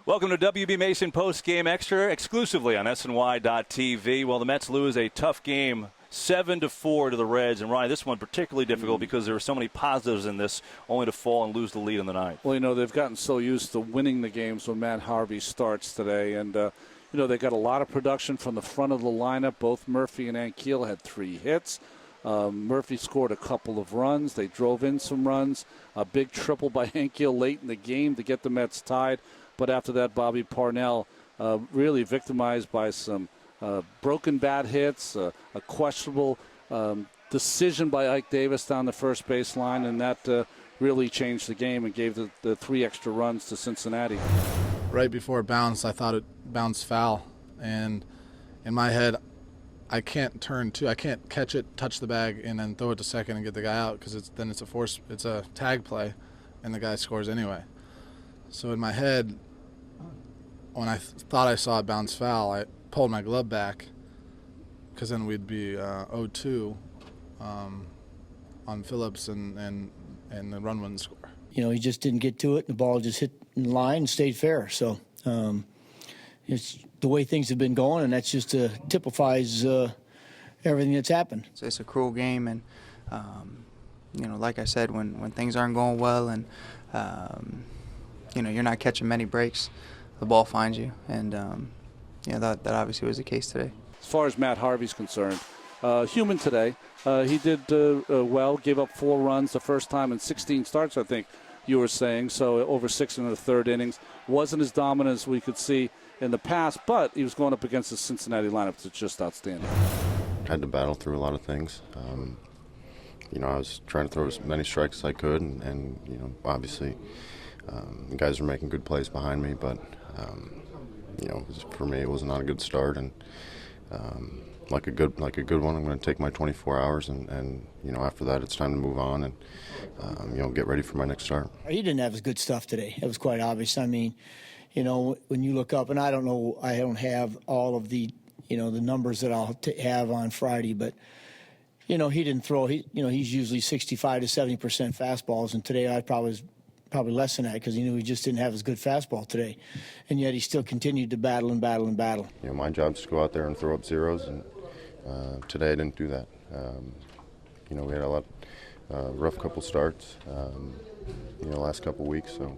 Welcome to WB Mason Post Game Extra, exclusively on SNY.TV. Well, the Mets lose a tough game, 7-4 to the Reds. And, Ryan, this one particularly difficult because there were so many positives in this, only to fall and lose the lead in the ninth. Well, they've gotten so used to winning the games when Matt Harvey starts today. And, they got a lot of production from the front of the lineup. Both Murphy and Ankiel had 3 hits. Murphy scored a couple of runs. They drove in some runs. A big triple by Ankiel late in the game to get the Mets tied. But after that, Bobby Parnell really victimized by some broken bat hits, a questionable decision by Ike Davis down the first base line, and that really changed the game and gave the 3 extra runs to Cincinnati. Right before it bounced, I thought it bounced foul. And in my head, I can't I can't catch it, touch the bag, and then throw it to second and get the guy out because it's a tag play, and the guy scores anyway. So in my head, when I thought I saw it bounce foul, I pulled my glove back because then we'd be 0-2 on Phillips, and the run wouldn't score. He just didn't get to it. The ball just hit in line and stayed fair. So it's the way things have been going, and that just typifies everything that's happened. It's a cruel game, and like I said, when things aren't going well, and you're not catching many breaks, the ball finds you, and that obviously was the case today. As far as Matt Harvey's concerned, human today. He did well, gave up 4 runs the first time in 16 starts, I think you were saying, so over 6 in the third innings. Wasn't as dominant as we could see in the past, but he was going up against the Cincinnati lineup that's just outstanding. Had to battle through a lot of things. I was trying to throw as many strikes as I could, and obviously the guys were making good plays behind me, but for me it was not a good start, and like a good one, I'm going to take my 24 hours, and after that it's time to move on and get ready for my next start. He didn't have his good stuff today. It was quite obvious. I mean, when you look up, and I don't have all of the the numbers that I'll have on Friday, but he didn't throw. He's usually 65 to 70% fastballs, and today I probably less than that because he knew he just didn't have his good fastball today, and yet he still continued to battle and battle and battle. My job is to go out there and throw up zeros, and today I didn't do that. We had a lot rough couple starts, last couple weeks, so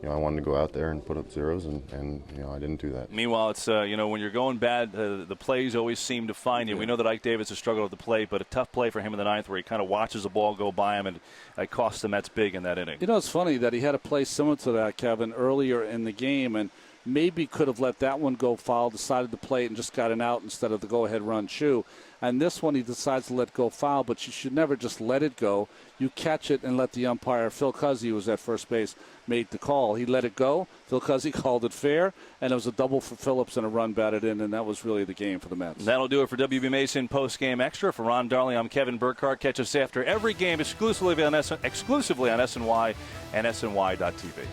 I wanted to go out there and put up zeros, and I didn't do that. Meanwhile, it's when you're going bad, the plays always seem to find you. Yeah. We know that Ike Davis has struggled with the plate, but a tough play for him in the ninth where he kind of watches the ball go by him, and it cost the Mets big in that inning. It's funny that he had a play similar to that, Kevin, earlier in the game, and maybe could have let that one go foul, decided to play it and just got an out instead of the go-ahead run Chu. And this one he decides to let go foul, but you should never just let it go. You catch it and let the umpire, Phil Cuzzi, who was at first base, made the call. He let it go. Phil Cuzzi called it fair, and it was a double for Phillips and a run batted in, and that was really the game for the Mets. That'll do it for WB Mason Post Game Extra. For Ron Darling, I'm Kevin Burkhardt. Catch us after every game exclusively on SNY and SNY.TV.